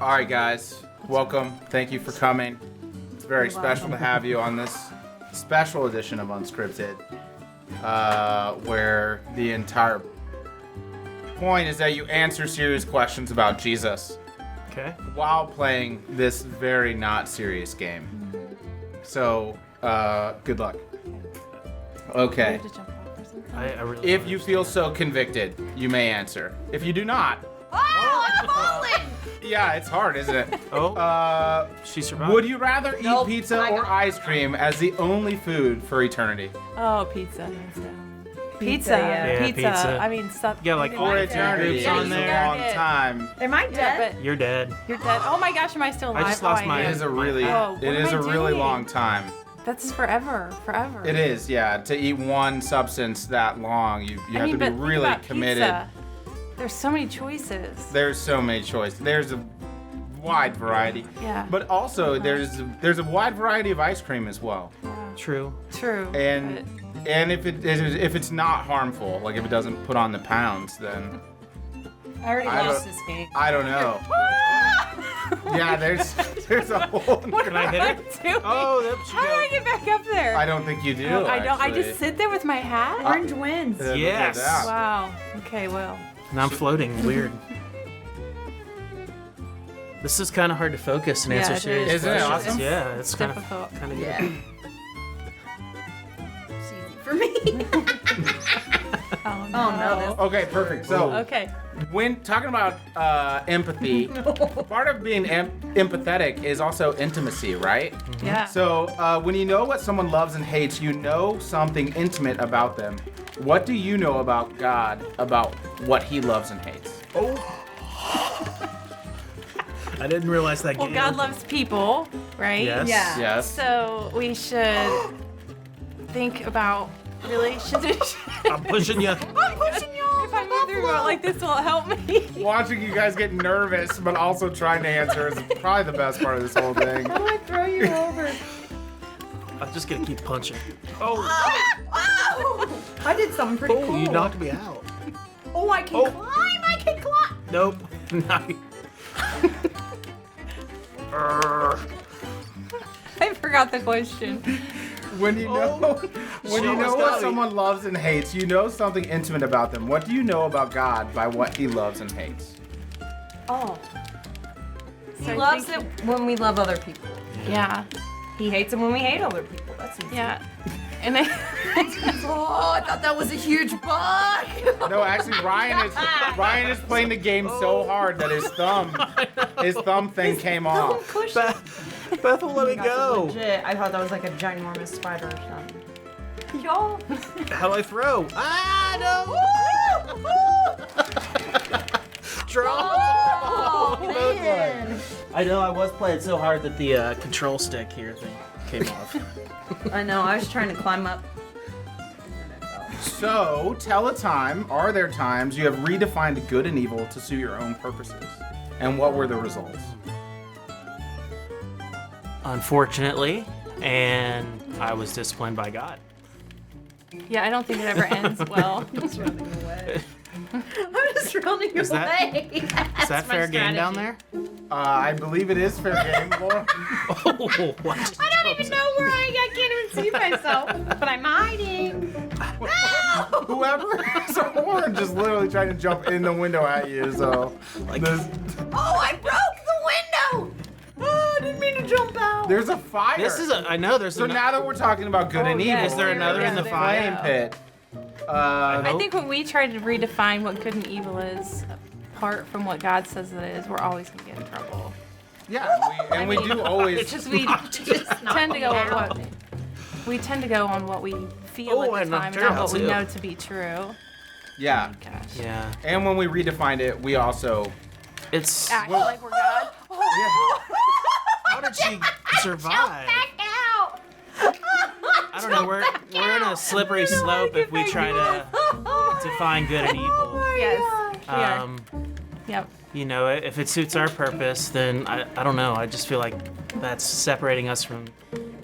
All right, guys. Welcome. Thank you for coming. It's very special to have you on this special edition of Unscripted, where the entire point is that you answer serious questions about Jesus while playing this very not serious game. So, good luck. Okay. I really If you feel so convicted, you may answer. If you do not, Oh, I'm falling! yeah, it's hard, isn't it? she survived. Would you rather eat Nope. pizza I or got- ice cream as the only food for eternity? Oh, pizza. Pizza. Yeah, pizza. I mean, stuff. Yeah, like you For might Orange eternity groups is on a there. long time. Am I Yeah, dead? but You're dead. you're dead. Oh my gosh, am I still alive? I just lost I my- am. It is a really, Oh, what it is am a I really doing? long time. That's forever. It is, yeah. To eat one substance that long, you have to be but think really about committed. Pizza. There's so many choices. There's so many choices. There's a wide variety. Yeah. But also there's a wide variety of ice cream as well. True. True. And if it's not harmful, like if it doesn't put on the pounds, then I already I lost don't- this game. I don't know. Yeah, there's a whole. What I am hit I it? doing? Oh, there she How do I goes. get back up there? I don't think you do. I don't. I actually. just sit there with my hat. Orange wins. Look at Yes. that. Wow. Okay. Well. Now I'm floating. Weird. This is kind of hard to focus and Yeah, answer it serious is. Isn't it questions. awesome? Yeah, it's kind of difficult. good. Yeah. It's easy for me. Oh Oh, no, Okay, perfect. So Okay. when talking about empathy, part of being empathetic is also intimacy, right? Yeah. So when you know what someone loves and hates, you know something intimate about them. What do you know about God, about what He loves and hates? I didn't realize that Well, game. God loves people, right? Yes. Yeah. Yes. So we should think about relationships. I'm pushing you. I'm pushing y'all. If I move through it like this, will it help me? Watching you guys get nervous, but also trying to answer is probably the best part of this whole thing. How do I throw you over? I'm just gonna keep punching. Oh, I did something pretty cool. you knocked me out. Oh, I can climb! I can climb! Nope. No. I forgot the question. When you know, when you Show know us, what Dobby. someone loves and hates, you know something intimate about them. What do you know about God by what He loves and hates? Oh. He So loves think- it when we love other people. Yeah. He hates it when we hate other people. That's easy. Yeah. And I. Oh, I thought that was a huge bug. No, actually, Ryan is playing the game so hard that his thumb thing came off. Bethel, let me go. Legit. I thought that was like a ginormous spider or something. Y'all. How do I throw? Ah, no! Draw. Oh, man. I know I was playing so hard that the control stick here thing came off. I know. I was trying to climb up. So, tell a time. Are there times you have redefined good and evil to suit your own purposes? And what were the results? Unfortunately, and I was disciplined by God. Yeah, I don't think it ever ends well. I'm just running away. I'm just running Is that- away. Is that fair game down there? I believe it is fair game, Laura. Oh, what? I don't even know where I can't even see myself, but I'm hiding. Whoever has a horn just literally trying to jump in the window at you. So, this, Oh, I broke the window. Oh, I didn't mean to jump out. there's a fire. This is a. I know there's. So now that we're talking about good and yeah, evil, is there another in the there fire? we go. flame pit. I think when we try to redefine what good and evil is, apart from what God says it is, we're always gonna get in trouble. Yeah, we do always. Because we tend to go on what we feel Oh, at and the I'm time, sure not how what we too. know to be true. Yeah, Gosh. Yeah. and when we redefined it, we also. It's. Act like we're God. How did she survive? out. I don't know. We're in a slippery slope if we try to define good and evil. Yes. We are. Um, Yep. you know, if it suits our purpose, then I don't know. I just feel like that's separating us from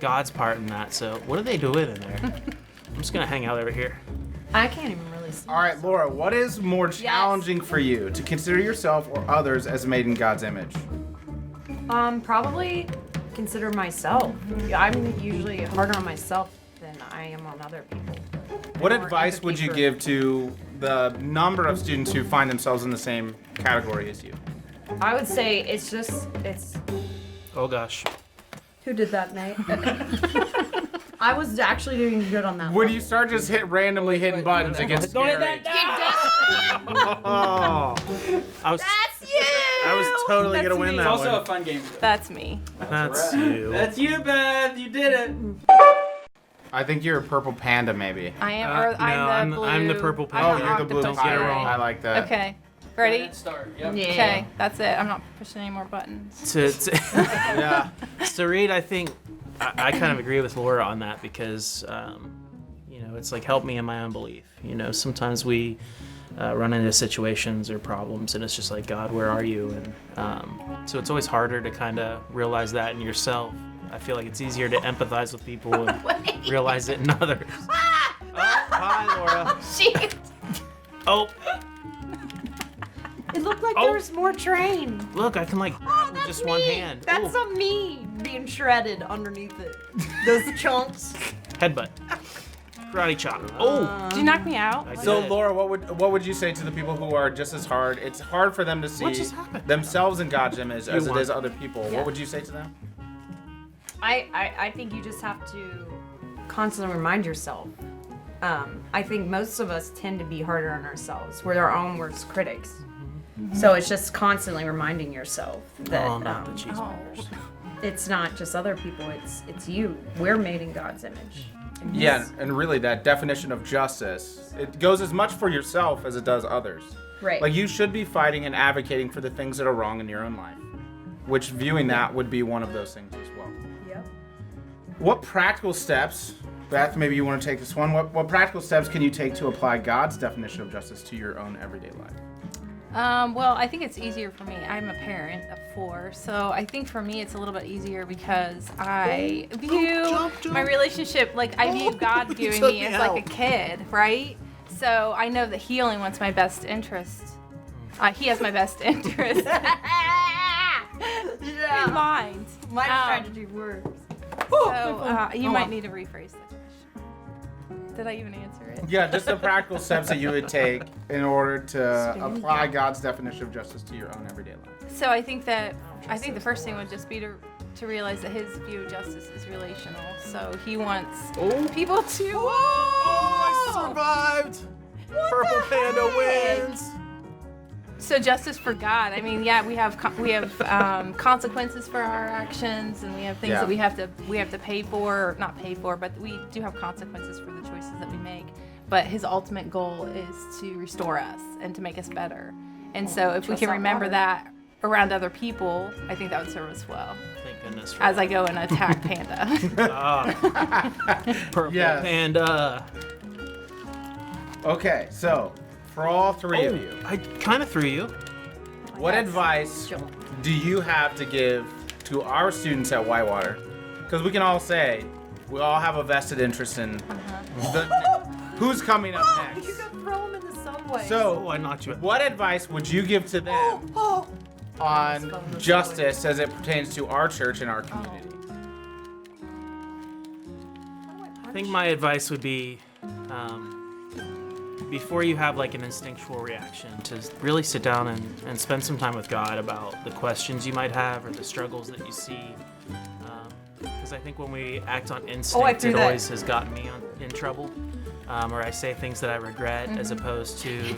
God's part in that. So what are they doing in there? I'm just gonna hang out over here. I can't even really see. All right, Laura, what is more challenging for you, to consider yourself or others as made in God's image? Probably consider myself. I'm usually harder on myself than I am on other people. What More advice would you empathy for- give to the number of students who find themselves in the same category as you? I would say it's. Oh gosh. Who did that, Nate? I was actually doing good on that When one. you start just randomly hitting buttons, it gets Don't hit scary. Oh. I was That's you! I was totally That's gonna win me. that It's also one. a fun game. That's me. That's you. That's you, Beth. You did it. I think you're a purple panda, maybe. I am. No, or I'm the blue. I'm the purple Oh, panda. you're the blue Don't get it pirate. wrong. I like that. Okay. Ready? Start. Yep. Yeah. Okay. That's it. I'm not pushing any more buttons. Yeah. So Reed, I think I kind of agree with Laura on that because, you know, it's like help me in my unbelief. You know, sometimes we run into situations or problems, and it's just like, God, where are you? And so it's always harder to kind of realize that in yourself. I feel like it's easier to empathize with people and realize it in others. Oh, hi, Laura. Shit. Oh, It looked like Oh. there was more train. look, I can like grab with just one hand. That's Ooh. me being shredded underneath it. Those chunks. Headbutt. Karate chop. Oh, Did you knock me out? I So did. Laura, what would you say to the people who are just as hard? It's hard for them to see just happened? themselves in God's image as it won. is other people. Yeah. What would you say to them? I think you just have to constantly remind yourself. I think most of us tend to be harder on ourselves. We're our own worst critics. So it's just constantly reminding yourself that oh, not the cheeseburgers. it's not just other people. It's you. We're made in God's image. And Yeah, He's- and really that definition of justice, it goes as much for yourself as it does others. Right. Like you should be fighting and advocating for the things that are wrong in your own life, which viewing that would be one of those things as well. Yep. What practical steps, Beth, maybe you want to take this one, what practical steps can you take to apply God's definition of justice to your own everyday life? Well, I think it's easier for me. I'm a parent of 4, so I think for me it's a little bit easier because I view my relationship like I view God viewing me as like a kid, right? So I know that He only wants my best interest. He has my best interest in mind. Might have tried to Um, do words. So you might need to rephrase the question. Did I even answer it? Yeah, just the practical steps that you would take in order to apply God's definition of justice to your own everyday life. So I think the first thing would just be to realize that His view of justice is relational. So He wants people to. Oh, I survived. Purple panda wins. So justice for God. I mean, yeah, we have consequences for our actions, and we have things Yeah. that we have to pay for, or not pay for, but we do have consequences for the choices that we make. But His ultimate goal is to restore us and to make us better. And so if we can remember that around other people, I think that would serve us well. Thank goodness. For As I go and attack Panda. Purple Yes. panda. Okay, so for all three of you, I kind of threw you. what advice do you have to give to our students at Whitewater? Because we can all say we all have a vested interest in who's coming up next. You could throw them in the subway. Oh, So, I knocked you out. what advice would you give to them on justice as it pertains to our church and our community? I think my advice would be, before you have like an instinctual reaction, to really sit down and spend some time with God about the questions you might have or the struggles that you see. Because I think when we act on instinct, threw it that. always has gotten me in trouble. Or I say things that I regret, as opposed to,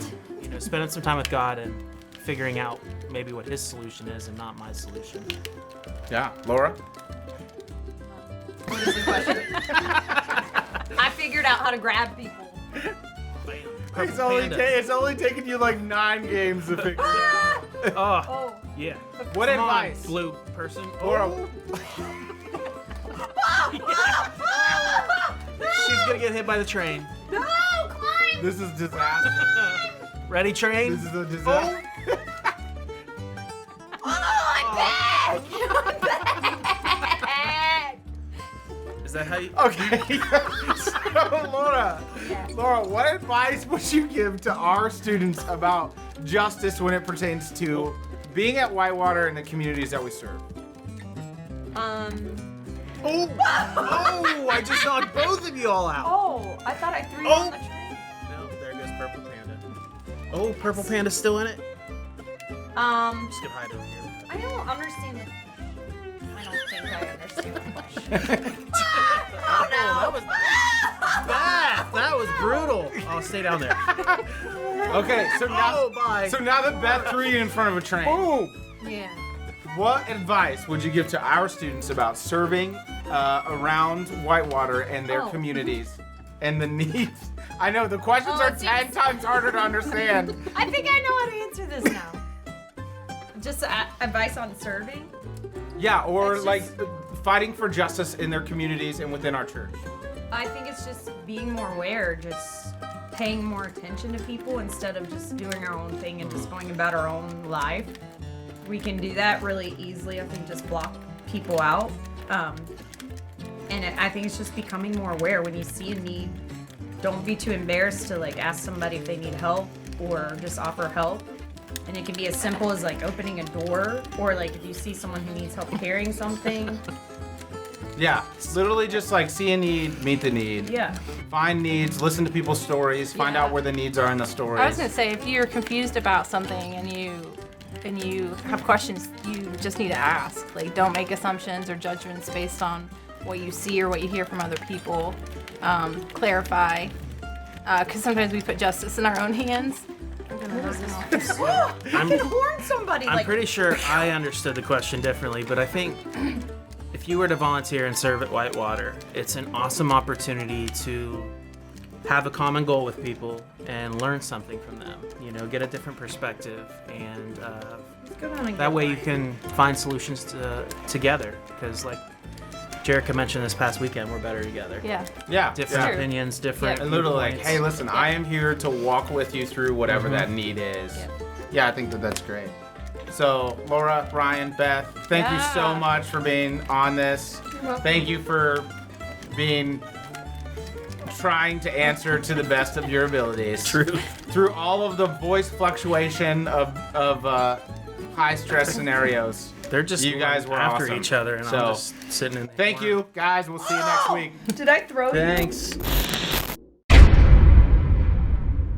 spending some time with God and figuring out maybe what His solution is and not my solution. Yeah, Laura? What is the question? I figured out how to grab people. It's only taken you like 9 games to figure it out. Oh, Oh. yeah. What Come on, advice? blue person. Laura, She's gonna get hit by the train. No, climb! this is disaster. Ready, train? This is a disaster. Oh, I'm back! I'm back! Is that how you? Okay, so Laura, what advice would you give to our students about justice when it pertains to being at Whitewater and the communities that we serve? Oh, I just knocked both of you all out. Oh, I thought I threw you on the train. No, there goes Purple Panda. Oh, Purple Panda's still in it? Just gonna hide over here. I don't understand it. I don't think I understand the question. Oh, that was Beth, that was brutal. I'll stay down there. Okay, so now, bye. so now that Beth threw you in front of a train, Yeah. what advice would you give to our students about serving around Whitewater and their Oh. communities and the needs? I know the questions Oh, are it 10 seems- times harder to understand. I think I know how to answer this now. Just advice on serving? Yeah, or It's like just- fighting for justice in their communities and within our church. I think it's just being more aware, just paying more attention to people instead of just doing our own thing and just going about our own life. We can do that really easily. I think just block people out. I think it's just becoming more aware when you see a need. Don't be too embarrassed to like ask somebody if they need help or just offer help. And it can be as simple as like opening a door or like if you see someone who needs help carrying something. Yeah, literally just like see a need, meet the need. Yeah. Find needs, listen to people's stories, find Yeah. out where the needs are in the stories. I was gonna say, if you're confused about something and you have questions, you just need to ask. Like, don't make assumptions or judgments based on what you see or what you hear from other people. Clarify, because sometimes we put justice in our own hands. I'm, You can horn somebody I'm like pretty sure I understood the question differently, but I think if you were to volunteer and serve at Whitewater, it's an awesome opportunity to have a common goal with people and learn something from them. You know, get a different perspective, and that way you can find solutions together. Because, like Jerica mentioned this past weekend, we're better together. Yeah. Yeah, Different yeah. opinions, different. And literally like, viewpoints. hey, listen, I am here to walk with you through whatever that need is. Yeah. Yeah, I think that's great. So, Laura, Ryan, Beth, thank you so Yeah. much for being on this. Thank you for trying to answer to the best of your abilities. True. Through all of the voice fluctuation of high stress scenarios. They're just You guys were after awesome. each other, and So, I'm just sitting in. the Thank corner. you, guys. We'll see you next week. Did I throw you? Thanks.